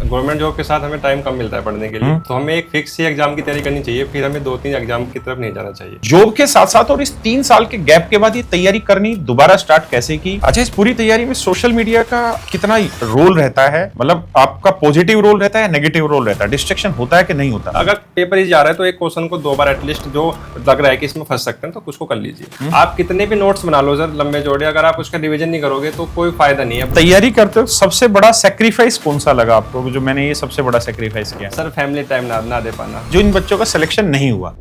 Government job के साथ हमें टाइम कम मिलता है पढ़ने के लिए, तो हमें एक फिक्स ही एग्जाम की तैयारी करनी चाहिए, फिर हमें 2-3 एग्जाम की तरफ नहीं जाना चाहिए। जॉब के साथ साथ और इस 3 साल के गैप के बाद ये तैयारी करनी दोबारा स्टार्ट कैसे की? अच्छा, इस पूरी तैयारी में सोशल मीडिया का कितना रोल रहता है? मतलब आपका पॉजिटिव रोल रहता है, नेगेटिव रोल रहता है? डिस्ट्रैक्शन होता है कि नहीं होता? अगर पेपर ही जा रहा है तो एक क्वेश्चन को 2 बार एटलीस्ट जो लग रहा है कि इसमें फंस सकते हैं तो उसको कर लीजिए। आप कितने भी नोट्स बना लो सर लंबे चौड़े, अगर आप उसका रिवीजन नहीं करोगे तो कोई फायदा नहीं है। तैयारी करते हो सबसे बड़ा सेक्रीफाइस कौन सा लगा आपको, जो मैंने ये सबसे बड़ा सेक्रीफाइस किया? सर फैमिली टाइम ना दे पाना। जो इन बच्चों का सिलेक्शन नहीं हुआ,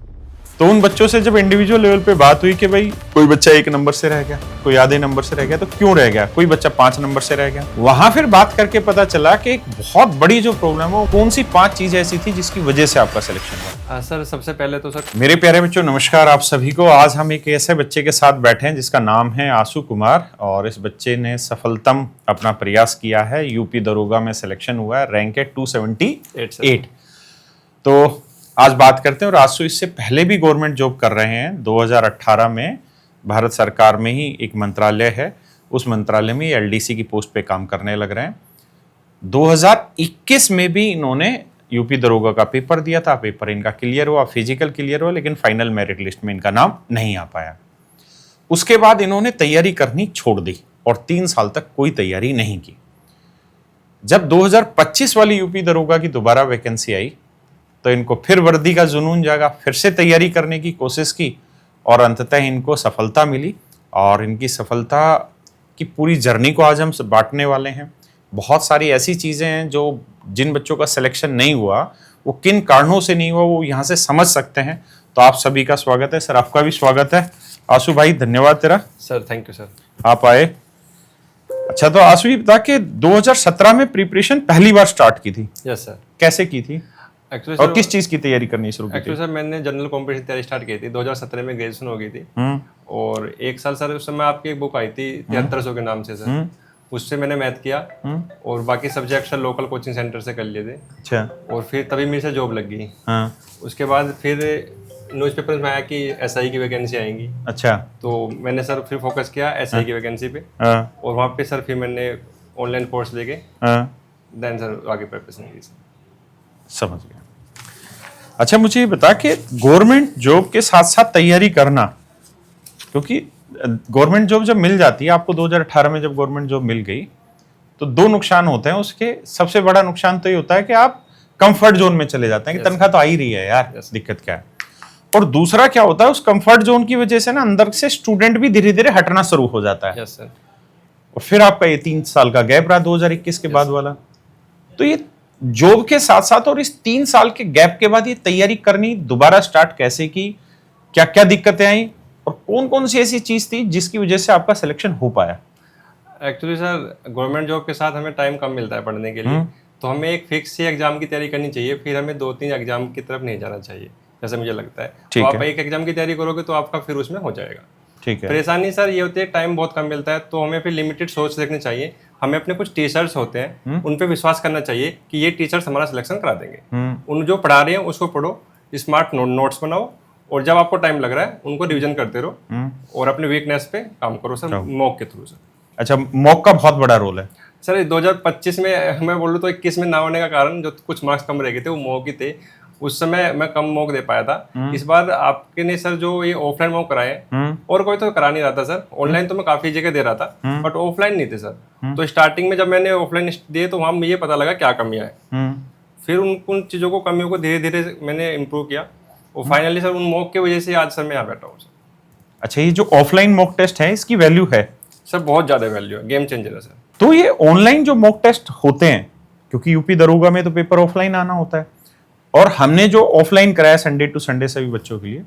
तो उन बच्चों से जब इंडिविजुअल लेवल पे बात हुई कि भाई कोई बच्चा 1 नंबर से रह गया, कोई आधे नंबर से रह गया, तो क्यों रह गया? कोई बच्चा 5 नंबर से रह गया। वहां फिर बात करके पता चला कि एक बहुत बड़ी जो प्रॉब्लम है वो कौन सी 5 चीजें ऐसी थी जिसकी वजह से आपका सिलेक्शन हुआ। सर सबसे पहले तो सर मेरे प्यारे बच्चों, नमस्कार आप सभी को। आज हम एक ऐसे बच्चे के साथ बैठे हैं जिसका नाम है आशु कुमार, और इस बच्चे ने सफलतम अपना प्रयास किया है। यूपी दरोगा में सिलेक्शन हुआ है, रैंक है 278। तो आज बात करते हैं। और आशु इससे पहले भी गवर्नमेंट जॉब कर रहे हैं। 2018 में भारत सरकार में ही एक मंत्रालय है, उस मंत्रालय में एलडीसी की पोस्ट पे काम करने लग रहे हैं। 2021 में भी इन्होंने यूपी दरोगा का पेपर दिया था। पेपर इनका क्लियर हुआ, फिजिकल क्लियर हुआ, लेकिन फाइनल मेरिट लिस्ट में इनका नाम नहीं आ पाया। उसके बाद इन्होंने तैयारी करनी छोड़ दी और 3 साल तक कोई तैयारी नहीं की। जब 2025 वाली यूपी दरोगा की दोबारा वैकेंसी आई तो इनको फिर वर्दी का जुनून जागा, फिर से तैयारी करने की कोशिश की और अंततः इनको सफलता मिली। और इनकी सफलता की पूरी जर्नी को आज हम बांटने वाले हैं। बहुत सारी ऐसी चीज़ें हैं जो जिन बच्चों का सिलेक्शन नहीं हुआ वो किन कारणों से नहीं हुआ वो यहाँ से समझ सकते हैं। तो आप सभी का स्वागत है। सर आपका भी स्वागत है। आशु भाई धन्यवाद तेरा। सर थैंक यू सर, आप आए। अच्छा, तो आशु ये बता के 2017 में प्रिपरेशन पहली बार स्टार्ट की थी? Yes sir. कैसे की थी एक्चुअली और किस चीज की तैयारी करनी शुरू की थी? एक्चुअली सर मैंने जनरल कॉम्पिटिशन तैयारी स्टार्ट की थी। 2017 में ग्रेजुएशन हो गई थी और 1 साल सर उस समय आपकी एक बुक आई थी 7300 के नाम से सर, उससे मैंने मैथ किया और बाकी subject sir local coaching centre से कर लिए थे। अच्छा। और फिर तभी मेरे से जॉब लग गई। हाँ। उसके बाद फिर न्यूज़पेपर में आया कि एसआई की वैकेंसी आएंगी। अच्छा। तो मैंने सर फिर फोकस किया एसआई की वैकेंसी पे। हाँ। और वहाँ पे सर फिर मैंने ऑनलाइन कोर्स लेके देन सर आगे प्रिपरेशन की सर। समझ गया। अच्छा, मुझे ये बता कि गवर्नमेंट जॉब के साथ साथ तैयारी करना, क्योंकि गवर्नमेंट जॉब जब मिल जाती है आपको, 2018 में जब गवर्नमेंट जॉब मिल गई तो 2 नुकसान होते हैं उसके। सबसे बड़ा नुकसान तो ये होता है कि आप कंफर्ट जोन में चले जाते हैं कि तनख्वाह तो आ ही रही है यार, दिक्कत क्या है। और दूसरा क्या होता है, उस कंफर्ट जोन की वजह से ना अंदर से स्टूडेंट भी धीरे धीरे हटना शुरू हो जाता है। Yes sir. और फिर आपका ये 3 साल का गैप रहा 2021 के बाद वाला। तो ये जॉब के साथ साथ और इस 3 साल के गैप के बाद ये तैयारी करनी दोबारा स्टार्ट कैसे की? क्या क्या दिक्कतें आई और कौन कौन सी ऐसी चीज थी जिसकी वजह से आपका सिलेक्शन हो पाया? एक्चुअली सर गवर्नमेंट जॉब के साथ हमें टाइम कम मिलता है पढ़ने के लिए, तो हमें एक फिक्स ही एग्जाम की तैयारी करनी चाहिए, फिर हमें 2-3 एग्जाम की तरफ नहीं जाना चाहिए, जैसे मुझे लगता है। तो आप एक एग्जाम की तैयारी करोगे तो आपका फिर उसमें हो जाएगा। ठीक है। परेशानी सर ये होती है टाइम बहुत कम मिलता है, तो हमें फिर लिमिटेड सोच रखनी चाहिए। हमें अपने कुछ टीचर्स होते हैं उन पे विश्वास करना चाहिए कि ये टीचर्स हमारा सिलेक्शन करा देंगे। उन जो पढ़ा रहे हैं उसको पढ़ो, स्मार्ट नोट्स बनाओ और जब आपको टाइम लग रहा है उनको रिवीजन करते रहो और अपने वीकनेस पे काम करो सर, मॉक के थ्रू सर। अच्छा, मॉक का बहुत बड़ा रोल है सर। 2025 में मैं बोलूँ तो 21 में ना होने का कारण जो कुछ मार्क्स कम रह गए थे वो मॉक ही थे। उस समय मैं कम मॉक दे पाया था। इस बार आपके ने सर जो ये ऑफलाइन मॉक कराए और कोई तो करा नहीं रहा था सर। ऑनलाइन तो मैं काफी जगह दे रहा था बट ऑफलाइन नहीं थे सर। तो स्टार्टिंग में जब मैंने ऑफलाइन दिए तो वहाँ मुझे पता लगा क्या कमियां है। फिर उन चीजों को, कमियों को धीरे धीरे मैंने इम्प्रूव किया और फाइनली सर उन मॉक की वजह से आज सर मैं यहाँ बैठा हूँ सर। अच्छा, ये जो ऑफलाइन मॉक टेस्ट है इसकी वैल्यू है सर? बहुत ज्यादा वैल्यू है, गेम चेंजर है सर। तो ये ऑनलाइन जो मॉक टेस्ट होते हैं, क्योंकि यूपी दरोगा में तो पेपर ऑफलाइन आना होता है और हमने जो ऑफलाइन कराया संडे टू संडे सभी बच्चों के लिए,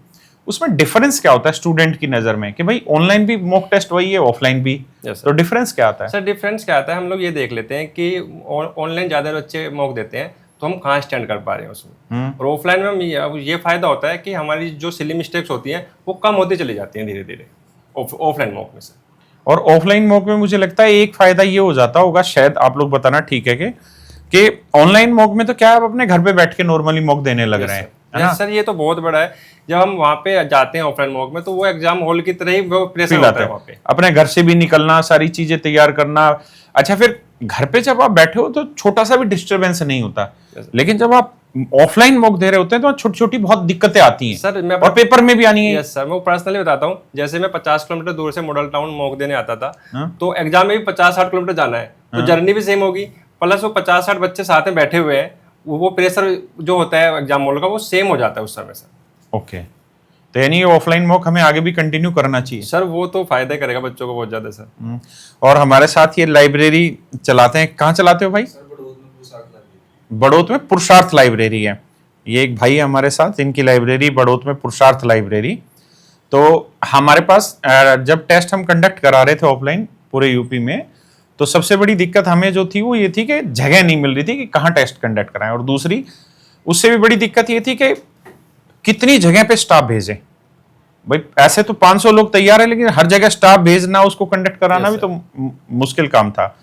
उसमें डिफरेंस क्या होता है स्टूडेंट की नजर में कि भाई ऑनलाइन भी मॉक टेस्ट वही है, ऑफलाइन भी? तो डिफरेंस क्या आता है सर? डिफरेंस क्या आता है, हम लोग ये देख लेते हैं कि ऑनलाइन ज्यादा बच्चे मॉक देते हैं तो हम कहाँ स्टैंड कर पा रहे हैं उसमें। और ऑफलाइन में ये फायदा होता है कि हमारी जो सिली मिस्टेक्स होती हैं वो कम होती चली जाती हैं धीरे धीरे ऑफलाइन मॉक में से। और ऑफलाइन मॉक में मुझे लगता है एक फायदा ये हो जाता होगा, शायद आप लोग बताना ठीक है कि ऑनलाइन मॉक में तो क्या आप अपने घर पे बैठ के नॉर्मली मॉक देने लग रहे हैं। सर ये तो बहुत बड़ा है। जब हम वहाँ पे जाते हैं ऑफलाइन मॉक में तो वो एग्जाम हॉल की तरह ही वो प्रेशर होता है वहाँ पे। अपने घर से भी निकलना, सारी चीजें तैयार करना। अच्छा, फिर घर पे जब आप बैठे हो तो छोटा सा भी डिस्टरबेंस नहीं होता, लेकिन जब आप ऑफलाइन मॉक दे रहे होते हैं तो छोटी छोटी बहुत दिक्कतें आती हैं सर मैं और पेपर में भी आनी है। यस सर, मैं पर्सनली बताता हूँ। जैसे मैं 50 किलोमीटर दूर से मॉडल टाउन मॉक देने आता था, हाँ। तो एग्जाम में भी 50-60 किलोमीटर जाना है, तो जर्नी भी सेम होगी, प्लस वो 50-60 बच्चे साथ में बैठे हुए हैं, वो प्रेशर जो होता है एग्जाम मॉल का वो सेम हो जाता है उस समय सर। ओके, तो यानी ऑफलाइन मॉक हमें आगे भी कंटिन्यू करना चाहिए सर वो तो फायदा करेगा बच्चों को बहुत ज्यादा सर। और हमारे साथ ये लाइब्रेरी चलाते हैं, कहाँ चलाते हो भाई? बड़ौत में पुरुषार्थ लाइब्रेरी है। ये एक भाई है हमारे साथ, इनकी लाइब्रेरी बड़ौत में पुरुषार्थ लाइब्रेरी। तो हमारे पास जब टेस्ट हम कंडक्ट करा रहे थे ऑफलाइन पूरे यूपी में, तो सबसे बड़ी दिक्कत हमें जो थी वो ये थी कि जगह नहीं मिल रही थी कि कहाँ टेस्ट कंडक्ट कराएं, और दूसरी उससे भी बड़ी दिक्कत ये थी कि कितनी जगह पे स्टाफ भेजें। भाई ऐसे तो 500 लोग तैयार है, लेकिन हर जगह स्टाफ भेजना, उसको कंडक्ट कराना भी तो मुश्किल काम था।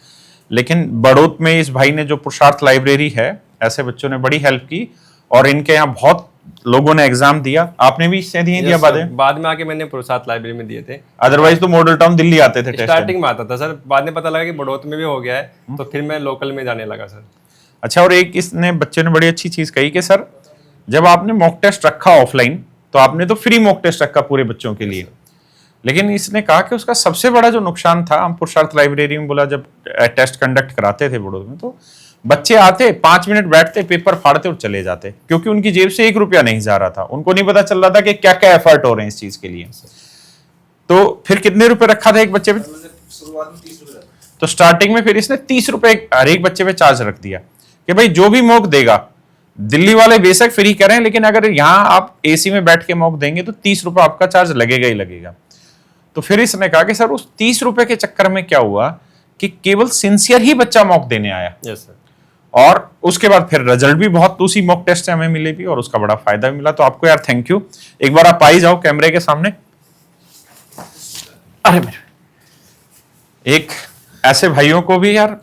लेकिन बड़ौत में इस भाई ने जो पुरुषार्थ लाइब्रेरी है, ऐसे बच्चों ने बड़ी हेल्प की, और इनके यहाँ बहुत लोगों ने एग्जाम दिया। आपने भी इससे दिया बाद में आके मैंने पुरुषार्थ लाइब्रेरी में दिए थे। अदरवाइज तो मॉडल टाउन दिल्ली आते थे टेस्ट। स्टार्टिंग में आता था सर, बाद में पता लगा कि बड़ौत में भी हो गया है, तो फिर मैं लोकल में जाने लगा सर। अच्छा, और एक इसने बच्चे ने बड़ी अच्छी चीज कही कि सर जब आपने मॉक टेस्ट रखा ऑफलाइन, तो आपने तो फ्री मॉक टेस्ट रखा पूरे बच्चों के लिए, लेकिन इसने कहा कि उसका सबसे बड़ा जो नुकसान था, हम पुरुषार्थ लाइब्रेरी में बोला जब टेस्ट कंडक्ट कराते थे बड़ौत में, तो बच्चे आते 5 मिनट बैठते, पेपर फाड़ते और चले जाते, क्योंकि उनकी जेब से 1 रुपया नहीं जा रहा था। उनको नहीं पता चल रहा था कि क्या क्या एफर्ट हो रहे हैं इस चीज के लिए। तो फिर कितने रुपए रखा था एक बच्चे पे? शुरुआत में 30 रुपए। तो स्टार्टिंग में फिर इसने 30 रुपए हर एक बच्चे पे चार्ज रख दिया कि भाई जो भी मॉक देगा, दिल्ली वाले बेशक फ्री करें, लेकिन अगर यहाँ आप एसी में बैठ के मॉक देंगे तो 30 रुपए आपका चार्ज लगेगा ही लगेगा। तो फिर इसने कहा कि सर उस 30 रुपए के चक्कर में क्या हुआ कि केवल सिंसियर ही बच्चा मॉक देने आया। Yes sir. और उसके बाद फिर रिजल्ट भी बहुत उसी मॉक टेस्ट से हमें मिले भी, और उसका बड़ा फायदा भी मिला। तो आपको यार थैंक यू। एक बार आप आई जाओ कैमरे के सामने। अरे मेरे एक ऐसे भाइयों को भी यार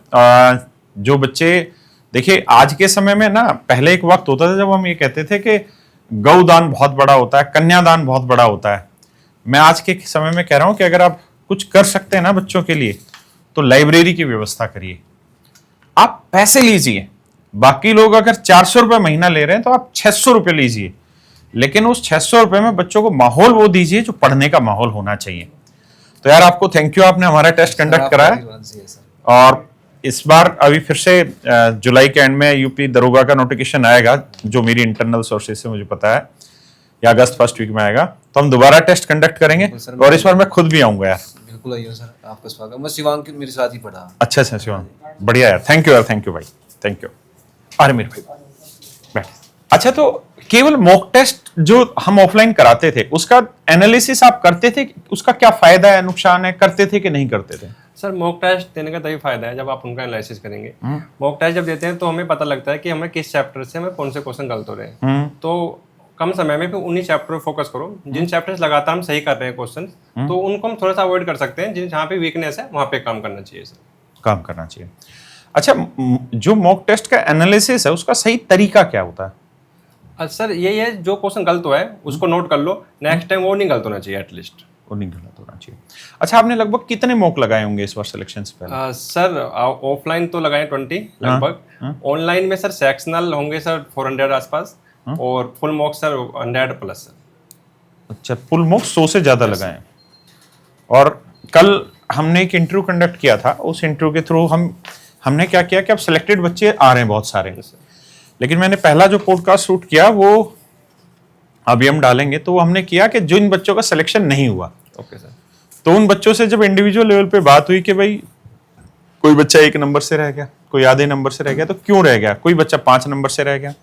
जो बच्चे, देखिए आज के समय में ना, पहले एक वक्त होता था जब हम ये कहते थे कि गौदान बहुत बड़ा होता है, कन्यादान बहुत बड़ा होता है। मैं आज के समय में कह रहा हूं कि अगर आप कुछ कर सकते हैं ना बच्चों के लिए, तो लाइब्रेरी की व्यवस्था करिए। आप पैसे लीजिए, बाकी लोग अगर 400 रुपए महीना ले रहे हैं तो आप 600 रुपए लीजिए, लेकिन उस 600 रुपए में बच्चों को माहौल वो दीजिए जो पढ़ने का माहौल होना चाहिए। तो यार आपको थैंक यू, आपने हमारा टेस्ट कंडक्ट कराया। और इस बार अभी फिर से जुलाई के एंड में यूपी दरोगा का नोटिफिकेशन आएगा, जो मेरी इंटरनल सोर्सेज से मुझे पता है, या अगस्त फर्स्ट वीक में आएगा, तो हम दोबारा टेस्ट कंडक्ट करेंगे। और इस बार मैं खुद भी आऊंगा यार। बिल्कुल आइए सर, आपका स्वागत। मैं शिवांग की मेरे साथ ही पढ़ा। अच्छा अच्छा शिवांग, बढ़िया यार, थैंक यू यार, थैंक यू भाई, थैंक यू। अरे मेरे भाई बैठ। अच्छा, तो केवल मॉक टेस्ट जो हम ऑफलाइन कराते थे उसका एनालिसिस आप करते थे, उसका क्या फायदा है नुकसान है, करते थे कि नहीं करते थे? सर मॉक टेस्ट देने का तभी फायदा है जब आप उनका एनालिसिस करेंगे। मॉक टेस्ट जब देते हैं तो हमें पता लगता है कि हमें किस चैप्टर से हमें कौन से क्वेश्चन गलत हो रहे हैं। तो कम समय में फिर उन्हीं चैप्टर पर फोकस करो। जिन चैप्टर से लगातार हम सही कर रहे हैं क्वेश्चन, तो उनको हम थोड़ा सा अवॉइड कर सकते हैं। जहाँ पे वीकनेस है वहाँ पे काम करना चाहिए सर, काम करना चाहिए। अच्छा, जो मॉक टेस्ट का एनालिसिस है उसका सही तरीका क्या होता है? सर यही है, जो क्वेश्चन गलत हुआ है उसको नोट कर लो, नेक्स्ट टाइम वो नहीं गलत होना चाहिए एटलीस्ट। वो नहीं गलत होना चाहिए। अच्छा, आपने लगभग कितने मॉक लगाए होंगे इस बार सिलेक्शन से पहले? सर ऑफलाइन तो लगाए 20 लगभग। ऑनलाइन में सर सेक्शनल होंगे सर 400 आसपास, और full mock sir 100 plus sir. अच्छा, फुल मॉक 100 से ज्यादा लगाए। और कल हमने एक इंटरव्यू कंडक्ट किया था, उस इंटरव्यू के थ्रू हमने क्या किया कि अब सिलेक्टेड बच्चे आ रहे हैं बहुत सारे, लेकिन मैंने पहला जो पॉडकास्ट शूट किया वो अभी हम डालेंगे, तो वो हमने किया कि जिन बच्चों का सिलेक्शन नहीं हुआ, ओके सर, तो उन बच्चों से जब इंडिविजुअल लेवल पे बात हुई कि भाई कोई बच्चा 1 नंबर से रह गया, कोई आधे नंबर से रह गया, तो क्यों रह गया, कोई बच्चा 5 नंबर से रह गया,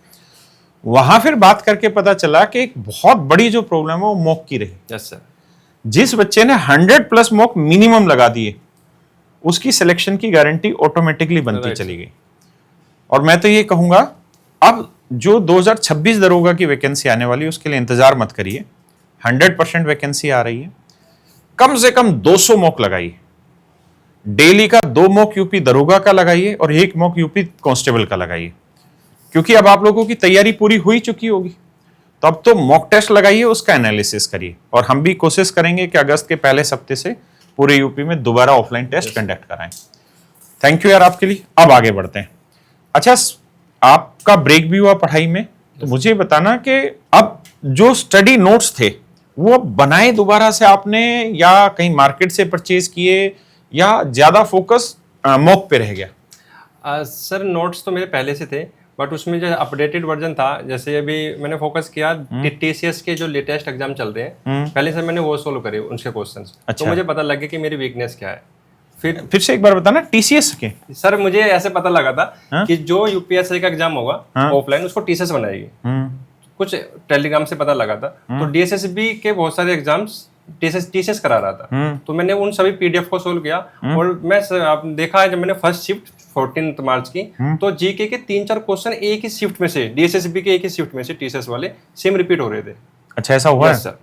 वहां फिर बात करके पता चला कि एक बहुत बड़ी जो प्रॉब्लम है वो मॉक की रही। Yes sir. जिस बच्चे ने 100 प्लस मॉक मिनिमम लगा दिए, उसकी सिलेक्शन की गारंटी ऑटोमेटिकली बनती चली गई। और मैं तो ये कहूंगा, अब जो 2026 दरोगा की वैकेंसी आने वाली है उसके लिए इंतजार मत करिए। 100% वैकेंसी आ रही है, कम से कम 200 मॉक लगाइए। डेली का 2 मॉक यूपी दरोगा का लगाइए और 1 मॉक यूपी कांस्टेबल का लगाइए, क्योंकि अब आप लोगों की तैयारी पूरी हो ही चुकी होगी। तो अब तो मॉक टेस्ट लगाइए, उसका एनालिसिस करिए, और हम भी कोशिश करेंगे कि अगस्त के पहले हफ्ते से पूरे यूपी में दोबारा ऑफलाइन टेस्ट कंडक्ट कराएं। थैंक यू यार आपके लिए। अब आगे बढ़ते हैं। अच्छा, आपका ब्रेक भी हुआ पढ़ाई में, तो मुझे बताना कि अब जो स्टडी नोट्स थे वो अब बनाए दोबारा से आपने, या कहीं मार्केट से परचेज किए, या ज्यादा फोकस मॉक पे रह गया? सर नोट्स तो मेरे पहले से थे, बट उसमें जो अपडेटेड वर्जन था, जैसे अभी मैंने फोकस किया TCS के जो लेटेस्ट एग्जाम चल रहे हैं, पहले से मैंने वो सोल्व करे उनके क्वेश्चंस। अच्छा। तो मुझे पता लग गया कि मेरी वीकनेस क्या है। फिर से एक बार बताना, TCS के? सर मुझे ऐसे पता लगा था कि जो UPSC का एग्जाम होगा ऑफलाइन, उसको TCS बनाएगी। कुछ टेलीग्राम से पता लगा था। तो DSSB के बहुत सारे एग्जाम्स TCS करा रहा था। तो मैंने उन सभी PDF को सोल्व किया, और मैं आप देखा है जब मैंने फर्स्ट शिफ्ट 14 मार्च की, तो जीके के 3-4 क्वेश्चन एक ही शिफ्ट में से, DSSB के एक ही शिफ्ट में से TCS वाले सेम रिपीट हो रहे थे। अच्छा, ऐसा हुआ है? सर।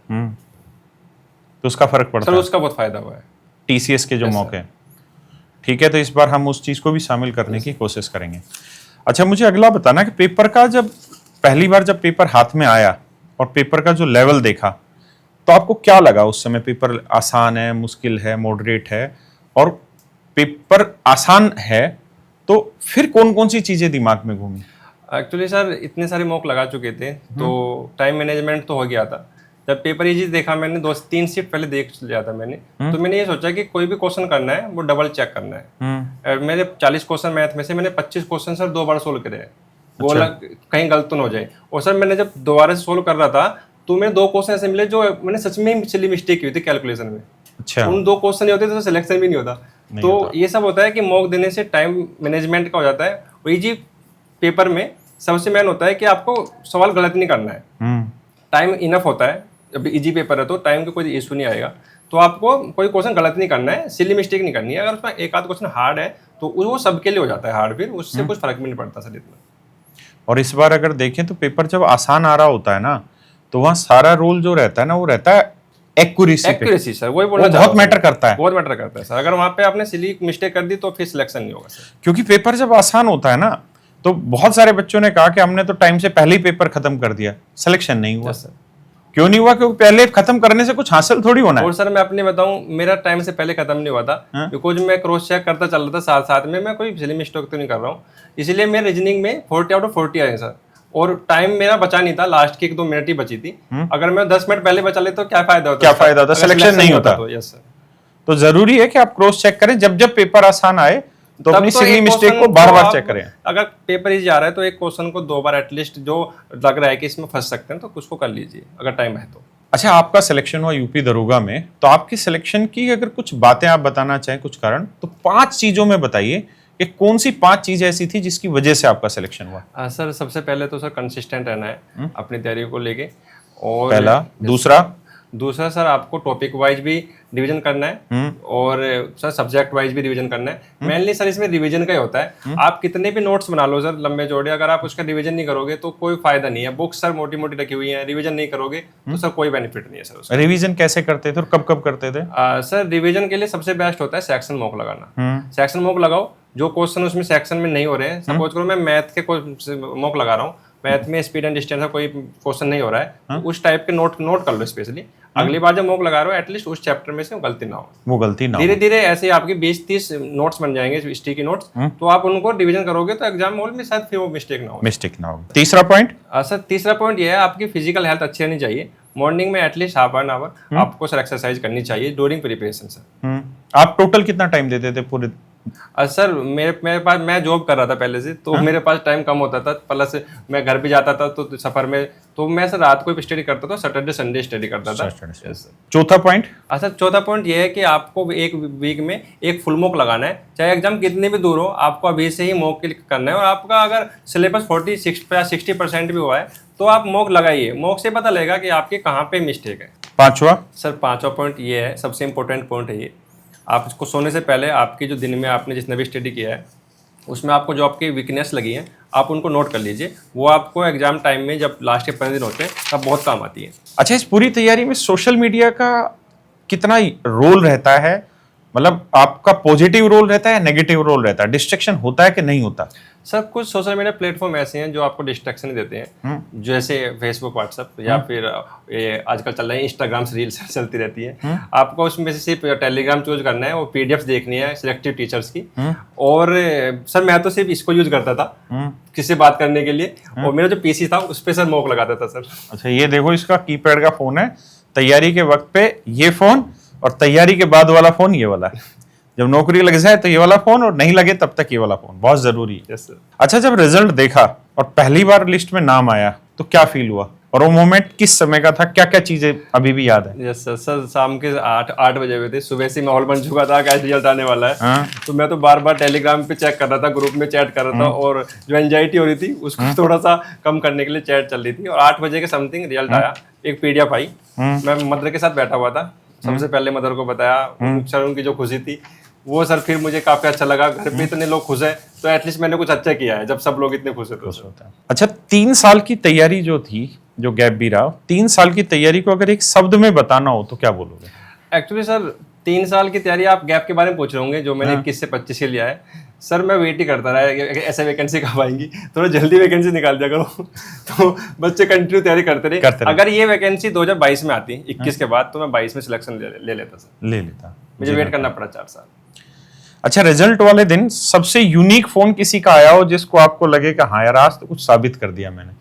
तो उसका फर्क पड़ता सर है? उसका बहुत फायदा हुआ है TCS के जो मौके हैं। ठीक है, तो इस बार हम उस चीज को भी शामिल करने की कोशिश करेंगे। अच्छा, मुझे अगला बताना कि पेपर का जब पहली बार जब पेपर हाथ में आया और पेपर का जो लेवल देखा, तो आपको क्या लगा उस समय? पेपर आसान है, मुश्किल है, मॉडरेट है? और पेपर आसान है तो फिर कौन कौन सी चीजें दिमाग में घूमी? एक्चुअली सर इतने सारे मॉक लगा चुके थे, तो टाइम मैनेजमेंट तो हो गया था। जब पेपर इजी देखा मैंने, 2-3 शिफ्ट पहले देख लिया था मैंने, तो मैंने ये सोचा कि कोई भी क्वेश्चन करना है वो डबल चेक करना है। मेरे 40 क्वेश्चन मैथ में से मैंने 25 क्वेश्चन सर 2 बार सोल्व करे हैं। वो अलग कहीं गलत तो ना हो जाए। और सर मैंने जब दोबारा से सोल्व कर रहा था, तो मैंने 2 क्वेश्चन ऐसे मिले जो मैंने सच में ही सिली मिस्टेक की हुई थी कैलकुलेशन में। अच्छा। उन 2 क्वेश्चन नहीं होते तो सिलेक्शन भी नहीं होता। तो ये सब होता है कि मॉक देने से टाइम मैनेजमेंट का हो जाता है। वही जी पेपर में सबसे मेन होता है कि आपको सवाल गलत नहीं करना है। टाइम इनफ होता है, अभी इजी पेपर है तो टाइम का कोई इशू नहीं आएगा। तो आपको कोई क्वेश्चन गलत नहीं करना है, सिली मिस्टेक नहीं करनी है। अगर उसमें एक आध क्वेश्चन हार्ड है तो वो सबके लिए हो जाता है हार्ड, फिर उससे कुछ फर्क भी नहीं पड़ता सर इतना। और इस बार अगर देखें तो पेपर जब आसान आ रहा होता है ना, तो वहाँ सारा रोल जो रहता है ना, वो रहता है एक्यूरेसी सर, वही बोलना बहुत मैटर करता है। बहुत मैटर करता है सर। अगर वहाँ पे आपने सिली मिस्टेक कर दी तो फिर सिलेक्शन नहीं होगा सर। क्योंकि पेपर जब आसान होता है ना, तो बहुत सारे बच्चों ने कहा कि हमने तो टाइम से पहले ही पेपर खत्म कर दिया, सिलेक्शन नहीं हुआ। सर क्यों नहीं हुआ? क्योंकि पहले खत्म करने से कुछ हासिल थोड़ी होना है। और सर मैं अपने बताऊं, मेरा टाइम से पहले खत्म नहीं हुआ था, बिकॉज मैं क्रॉस चेक करता चल रहा था साथ साथ में। मैं कोई सिली मिस्टेक तो नहीं कर रहा हूँ, इसलिए मेरे रीजनिंग में 40 आउट ऑफ 40 आए सर। और टाइम मेरा बचा नहीं था, लास्ट की 1-2 मिनट ही बची थी। अगर मैं 10 मिनट पहले बचा ले तो क्या फायदा होता? क्या फायदा होता? सिलेक्शन नहीं होता। तो यस सर। तो जरूरी है कि आप क्रॉस चेक करें जब जब पेपर आसान आए, तो अपनी सिली मिस्टेक को बार बार चेक करें। अगर पेपर इजी आ रहा है तो एक क्वेश्चन को 2 बार एटलीस्ट, जो लग रहा है कि इसमें फंस सकते हैं, तो उसको कर लीजिए अगर टाइम है तो। अच्छा, आपका सिलेक्शन हुआ यूपी दरोगा में, तो आपकी सिलेक्शन की अगर कुछ बातें आप बताना चाहें, कुछ कारण, तो 5 चीजों में बताइए कि कौन सी 5 चीजें ऐसी थी जिसकी वजह से आपका सिलेक्शन हुआ? सर सबसे पहले तो सर कंसिस्टेंट रहना है अपनी तैयारी को लेके। और पहला। दूसरा सर आपको टॉपिक वाइज भी रिवीजन करना है, और सर सब्जेक्ट वाइज भी रिवीजन करना है। मेनली सर इसमें रिवीजन का ही होता है। आप कितने भी नोट्स बना लो सर लंबे चौड़े, अगर आप उसका रिवीजन नहीं करोगे तो कोई फायदा नहीं है। बुक्स सर मोटी मोटी रखी हुई है, रिवीजन नहीं करोगे तो सर कोई बेनिफिट नहीं है सर उसका। रिवीजन कैसे करते थे और कब कब करते थे? सर रिवीजन के लिए सबसे बेस्ट होता है सेक्शन मॉक लगाना। सेक्शन मॉक लगाओ, जो क्वेश्चन उसमें सेक्शन में नहीं हो रहे हैं, सपोज करो मैं मैथ के मॉक लगा रहा हूँ, मैथ में स्पीड एंड डिस्टेंस का कोई क्वेश्चन नहीं हो रहा है, तो उस टाइप के नोट कर लो स्पेशली। अगली बार जब मॉक लगा रहे हो एटलीस्ट उस चैप्टर में से गलती ना हो। धीरे धीरे ऐसे आपके 20-30 नोट्स बन जाएंगे, स्टिकी नोट्स, तो आप उनको डिवीजन करोगे तो एग्जाम हॉल में शायद फिर वो मिस्टेक ना हो। तीसरा पॉइंट? सर तीसरा पॉइंट ये है, आपकी फिजिकल हेल्थ अच्छी रहनी चाहिए। मॉर्निंग में एटलीस्ट हाफ एन आवर आपको सर एक्सरसाइज करनी चाहिए ड्यूरिंग प्रिपरेशन सर। आप टोटल कितना टाइम देते थे पूरे? सर मेरे पास, मैं जॉब कर रहा था पहले से, तो मेरे पास टाइम कम होता था, प्लस मैं घर भी जाता था तो सफर में, तो मैं सर रात को स्टडी करता था, सैटरडे संडे स्टडी करता था। चौथा पॉइंट? अच्छा, चौथा पॉइंट ये है कि आपको एक वीक में एक फुल मॉक लगाना है, चाहे एग्जाम कितने भी दूर हो, आपको अभी से ही मॉक करना है। और आपका अगर सिलेबस 40-60% भी हुआ है तो आप मॉक लगाइए। मॉक से पता लगेगा कि आपके कहाँ पे मिस्टेक है। पांचवा? सर पांचवा पॉइंट ये है, सबसे इंपॉर्टेंट पॉइंट है ये, आप इसको सोने से पहले आपकी जो दिन में आपने जितने भी स्टडी किया है उसमें आपको जो आपकी वीकनेस लगी है आप उनको नोट कर लीजिए। वो आपको एग्जाम टाइम में जब लास्ट के 15 दिन होते हैं तब बहुत काम आती है। अच्छा, इस पूरी तैयारी में सोशल मीडिया का कितना रोल रहता है? मतलब आपका पॉजिटिव रोल रहता है या नेगेटिव रोल रहता है? डिस्ट्रैक्शन होता है कि नहीं होता? सर कुछ सोशल मीडिया प्लेटफॉर्म ऐसे हैं जो आपको डिस्ट्रैक्शन देते हैं, जैसे फेसबुक, व्हाट्सएप या फिर ये आजकल चल रहा है इंस्टाग्राम से रील्स चलती रहती है। आपको उसमें से सिर्फ टेलीग्राम चूज करना है, वो पीडीएफ देखनी है सिलेक्टिव टीचर्स की। और सर मैं तो सिर्फ इसको यूज करता था किसी से बात करने के लिए, और मेरा जो पीसी था उस पर सर मॉक लगाता था सर। अच्छा, ये देखो इसका कीपैड का फोन है, तैयारी के वक्त पे ये फोन और तैयारी के बाद वाला फोन ये वाला है। जब नौकरी लग जाए तो ये वाला फोन, और नहीं लगे तब तक ये वाला फोन, बहुत जरूरी है। Yes sir. अच्छा, जब रिजल्ट देखा और पहली बार लिस्ट में नाम आया तो क्या फील हुआ, और वो मोमेंट किस समय का था, क्या क्या चीजें अभी भी याद है? Yes sir. सर शाम के 8 बजे हुए थे, सुबह से माहौल बन चुका था कि रिजल्ट आने वाला है। हाँ। तो मैं तो बार बार टेलीग्राम पे चेक कर रहा था, ग्रुप में चैट कर रहा था, और जो एंजाइटी हो रही थी उसको थोड़ा सा कम करने के लिए चैट चल रही थी। और 8 बजे के समथिंग रिजल्ट आया, एक पीडीएफ आई। मैं मदर के साथ बैठा हुआ था, सबसे पहले मदर को बताया। सर उनकी जो खुशी थी वो सर फिर मुझे काफी अच्छा लगा। घर पे इतने लोग खुश हैं तो एटलीस्ट मैंने कुछ अच्छा किया है, जब सब लोग इतने खुश होते हैं। अच्छा, 3 साल की तैयारी जो थी, जो गैप भी रहा, 3 साल की तैयारी को अगर एक शब्द में बताना हो तो क्या बोलोगे? एक्चुअली सर 3 साल की तैयारी, आप गैप के बारे में पूछ रहे होंगे जो मैंने 21 से 25 के लिया है। सर मैं वेट ही करता रहा ऐसे वैकेंसी कब आएंगी, थोड़ा जल्दी वैकेंसी निकाल दिया करो। तो बच्चे कंटिन्यू तैयारी करते रहे। अगर ये वैकेंसी 2022 में आती 21 के बाद, तो मैं 22 में सिलेक्शन ले लेता सर। ले लेता, मुझे वेट करना पड़ा 4 साल। अच्छा, रिजल्ट वाले दिन सबसे यूनिक फोन किसी का आया हो जिसको आपको लगे कि हाँ यार आज तो कुछ साबित कर दिया मैंने?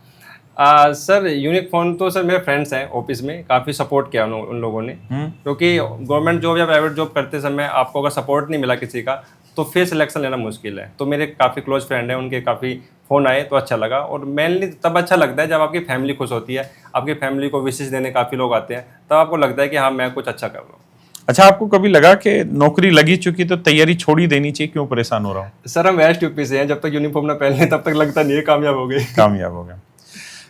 सर यूनिक फोन तो सर मेरे फ्रेंड्स हैं ऑफिस में, काफ़ी सपोर्ट किया उन लोगों ने। क्योंकि गवर्नमेंट जॉब या प्राइवेट जॉब करते समय आपको अगर सपोर्ट नहीं मिला किसी का तो फिर सिलेक्शन लेना मुश्किल है। तो मेरे काफ़ी क्लोज फ्रेंड हैं, उनके काफ़ी फ़ोन आए तो अच्छा लगा। और मेनली तब अच्छा लगता है जब आपकी फैमिली खुश होती है, आपकी फैमिली को विशेष देने काफ़ी लोग आते हैं, तब आपको लगता है कि हाँ मैं कुछ अच्छा कर रहा हूँ। अच्छा, आपको कभी लगा कि नौकरी लगी चुकी तो तैयारी छोड़ी देनी चाहिए, क्यों परेशान हो रहा हूँ? सर हम वेस्ट यूपी से हैं, जब तक यूनिफॉर्म ना पहन लें तब तक लगता नहीं है कामयाब हो गए। कामयाब हो गया।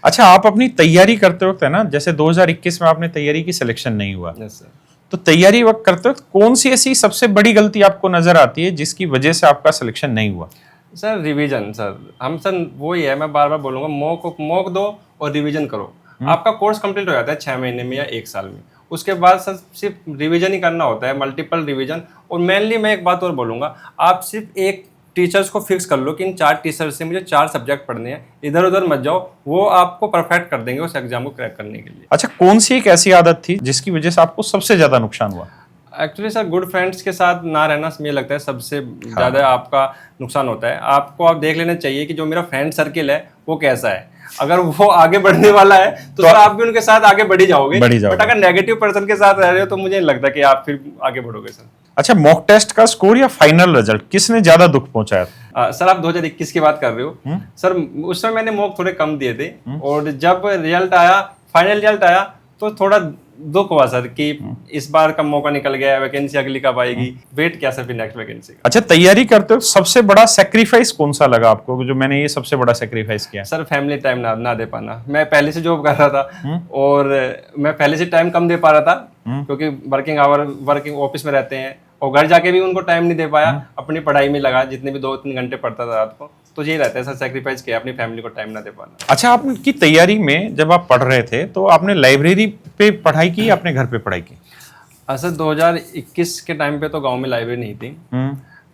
अच्छा, आप अपनी तैयारी करते वक्त है ना, जैसे 2021 में आपने तैयारी की, सिलेक्शन नहीं हुआ, यस सर। तो तैयारी वक्त करते वक्त कौन सी ऐसी सबसे बड़ी गलती आपको नजर आती है जिसकी वजह से आपका सिलेक्शन नहीं हुआ? Sir revision. सर हम सर वही है, मैं बार बार बोलूँगा, मॉक दो और रिवीजन करो। आपका कोर्स कंप्लीट हो जाता है 6 महीने में या 1 साल में। उसके बाद सर सिर्फ रिवीजन ही करना होता है, मल्टीपल रिवीजन। और मेनली मैं एक बात और बोलूँगा, आप सिर्फ एक टीचर्स को फिक्स कर लो कि इन 4 टीचर्स से मुझे 4 सब्जेक्ट पढ़ने हैं, इधर उधर मत जाओ, वो आपको परफेक्ट कर देंगे उस एग्जाम को क्रैक करने के लिए। अच्छा, कौन सी एक ऐसी आदत थी जिसकी वजह से आपको सबसे ज्यादा नुकसान हुआ? एक्चुअली सर गुड फ्रेंड्स के साथ ना रहना मुझे लगता है सबसे ज़्यादा आपका नुकसान होता है। आपको आप देख लेना चाहिए कि जो मेरा फ्रेंड सर्किल है वो कैसा है। अगर वो आगे बढ़ने वाला है तो सर आप भी उनके साथ आगे बढ़ ही जाओगे। बट अगर नेगेटिव पर्सन के साथ रह रहे हो तो मुझे नहीं लगता कि आप फिर आगे बढ़ोगे सर। अच्छा, मॉक टेस्ट का स्कोर या फाइनल रिजल्ट, किसने ज्यादा दुख पहुंचाया? सर आप 2021 की बात कर रहे हो। सर उस समय मैंने मॉक थोड़े कम दिए थे, और जब रिजल्ट आया, फाइनल रिजल्ट आया, तो थोड़ा दुख हुआ सर कि इस बार का मौका निकल गया, वैकेंसी अगली कब आएगी, वेट क्या सर फिर नेक्स्ट वैकेंसी का। अच्छा, तैयारी करते हो सबसे बड़ा सेक्रीफाइस कौन सा लगा आपको, जो मैंने ये सबसे बड़ा सेक्रीफाइस किया? सर फैमिली टाइम ना दे पाना। मैं पहले से जॉब कर रहा था और मैं पहले से टाइम कम दे पा रहा था, क्योंकि वर्किंग ऑफिस में रहते हैं, और घर जाके भी उनको टाइम नहीं दे पाया। अपनी पढ़ाई में लगा, जितने भी 2-3 घंटे पढ़ता था रात को। तो यही रहता है सर, सेक्रीफाइस किया, अपनी फैमिली को टाइम ना दे पाना। अच्छा, आपकी तैयारी में जब आप पढ़ रहे थे तो आपने लाइब्रेरी पे पढ़ाई की या अपने घर पे पढ़ाई की? सर 2021 के टाइम पे तो गांव में लाइब्रेरी नहीं थी।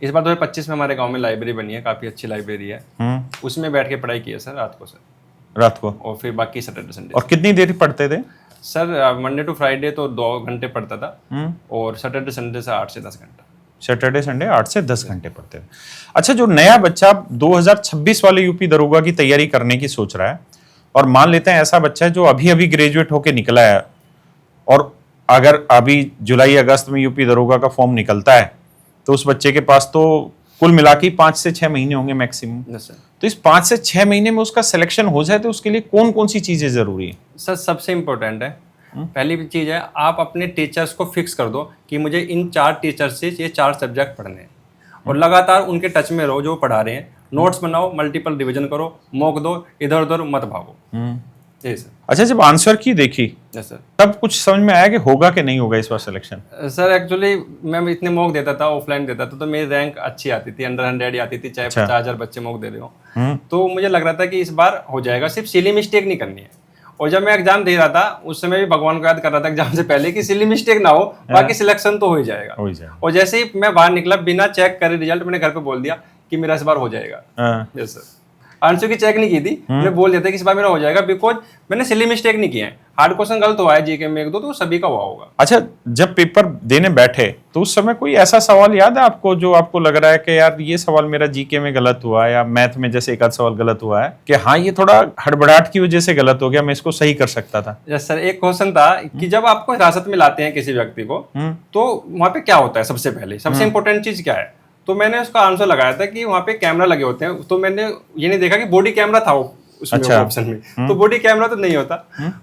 इस बार 2025 में हमारे गांव में लाइब्रेरी बनी है, काफ़ी अच्छी लाइब्रेरी है। उसमें बैठ के पढ़ाई की है सर रात को सर। रात को? और फिर बाकी सैटरडे संडे। और कितनी देर पढ़ते थे? सर मंडे टू फ्राइडे तो 2 घंटे पढ़ता था, और सैटरडे संडे से 8 से 10 घंटा। सैटरडे संडे 8 से 10 घंटे पढ़ते थे। अच्छा, जो नया बच्चा 2026 वाले यूपी दरोगा की तैयारी करने की सोच रहा है, और मान लेते हैं ऐसा बच्चा है जो अभी अभी ग्रेजुएट होके निकला है, और अगर अभी जुलाई अगस्त में यूपी दरोगा का फॉर्म निकलता है तो उस बच्चे के पास तो कुल मिला के 5 से 6 महीने होंगे मैक्सिमम। तो इस 5 से 6 महीने में उसका सिलेक्शन हो जाए तो उसके लिए कौन कौन सी चीजें जरूरी है? सर सबसे इम्पोर्टेंट है, पहली चीज़ है, आप अपने टीचर्स को फिक्स कर दो कि मुझे इन 4 टीचर्स से ये 4 सब्जेक्ट पढ़ने हैं, और लगातार उनके टच में रहो जो पढ़ा रहे हैं। नोट्स बनाओ, मल्टीपल रिवीजन करो, मॉक दो, इधर उधर मत भागो। जी सर। अच्छा, जब आंसर की देखी यस सर, तब कुछ समझ में आया कि होगा कि नहीं होगा इस बार सिलेक्शन? सर एक्चुअली मैं इतने मॉक देता था, ऑफलाइन देता था, तो मेरी रैंक अच्छी आती थी, अंडर 100 ही आती थी, चाहे 50,000 बच्चे मॉक दे रहे हो। तो मुझे लग रहा था कि इस बार हो जाएगा, सिर्फ सिली मिस्टेक नहीं करनी है। और जब मैं एग्जाम दे रहा था उस समय भी भगवान को याद कर रहा था एग्जाम से पहले कि सिली मिस्टेक ना हो, बाकी सिलेक्शन तो हो ही जाएगा। और जैसे ही मैं बाहर निकला, बिना चेक करे रिजल्ट, मैंने घर पे बोल दिया कि मेरा इस बार हो जाएगा। Yes sir. आंसर की चेक नहीं की थी, मैंने बोल दिया था कि इस बार मेरा हो जाएगा, बिकॉज मैंने सिली मिस्टेक नहीं किया है। हार्ड क्वेश्चन गलत हुआ है जीके में एक दो, तो सभी का हुआ होगा। अच्छा, जब पेपर देने बैठे तो उस समय कोई ऐसा सवाल याद है आपको जो आपको लग रहा है कि यार ये सवाल मेरा जीके में गलत हुआ है, या मैथ में जैसे एक आध सवाल गलत हुआ है कि हाँ ये थोड़ा हड़बड़ाहट की वजह से गलत हो गया, मैं इसको सही कर सकता था? यस सर, एक क्वेश्चन था कि जब आपको हिरासत में लाते हैं किसी व्यक्ति को, तो वहां पे क्या होता है, सबसे पहले सबसे इंपॉर्टेंट चीज क्या है? तो मैंने उसका आंसर लगाया था कि वहां पे कैमरा लगे होते हैं, तो मैंने ये नहीं देखा कि बॉडी कैमरा था उसमें, अच्छा। ऑप्शन में तो बॉडी कैमरा तो नहीं होता,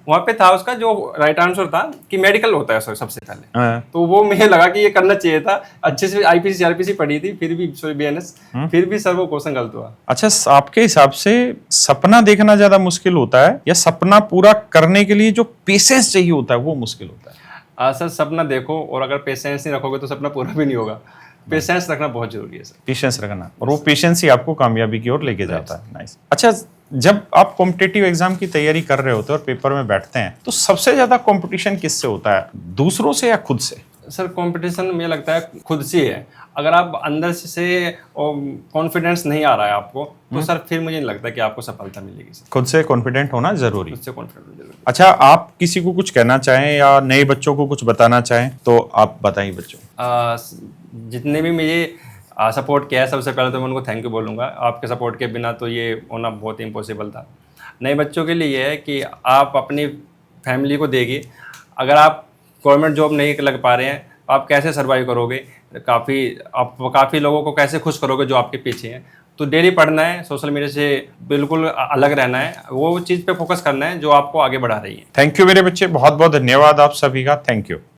वहां पे था उसका जो राइट आंसर था कि मेडिकल होता है सर सबसे पहले। हाँ। तो वो मुझे लगा कि ये करना चाहिए था, अच्छे से आईपीसी आरपीसी पढ़ी थी, फिर भी सॉरी बीएनएस, फिर भी सर वो क्वेश्चन गलत हुआ। अच्छा, आपके हिसाब से सपना देखना ज्यादा मुश्किल होता है या सपना पूरा करने के लिए जो पेशेंस चाहिए होता है वो मुश्किल होता है? सर सपना देखो, और अगर पेशेंस नहीं रखोगे तो सपना पूरा भी नहीं होगा। पेशेंस रखना बहुत जरूरी है सर। पेशेंस रखना, और वो पेशेंस ही आपको कामयाबी की ओर लेके जाता है। नाइस। अच्छा, जब आप कॉम्पिटिटिव एग्जाम की तैयारी कर रहे होते हैं और पेपर में बैठते हैं तो सबसे ज्यादा कंपटीशन किससे होता है, दूसरों से या खुद से? सर कंपटीशन मुझे लगता है खुद से है। अगर आप अंदर से कॉन्फिडेंस नहीं आ रहा है आपको, तो सर फिर मुझे नहीं लगता कि आपको सफलता मिलेगी सर। खुद से कॉन्फिडेंट होना जरूरी। खुद से कॉन्फिडेंस जरूरी। अच्छा, आप किसी को कुछ कहना चाहें या नए बच्चों को कुछ बताना चाहें तो आप बताइए बच्चों। जितने भी मुझे सपोर्ट किया है, सबसे पहले तो मैं उनको थैंक यू बोलूँगा। आपके सपोर्ट के बिना तो ये होना बहुत ही इम्पॉसिबल था। नए बच्चों के लिए ये है कि आप अपनी फैमिली को देखिए, अगर आप गवर्नमेंट जॉब नहीं लग पा रहे हैं, आप कैसे सर्वाइव करोगे, काफ़ी लोगों को कैसे खुश करोगे जो आपके पीछे हैं। तो डेली पढ़ना है, सोशल मीडिया से बिल्कुल अलग रहना है, वो चीज़ पे फोकस करना है जो आपको आगे बढ़ा रही है। थैंक यू मेरे बच्चे, बहुत बहुत धन्यवाद आप सभी का, थैंक यू।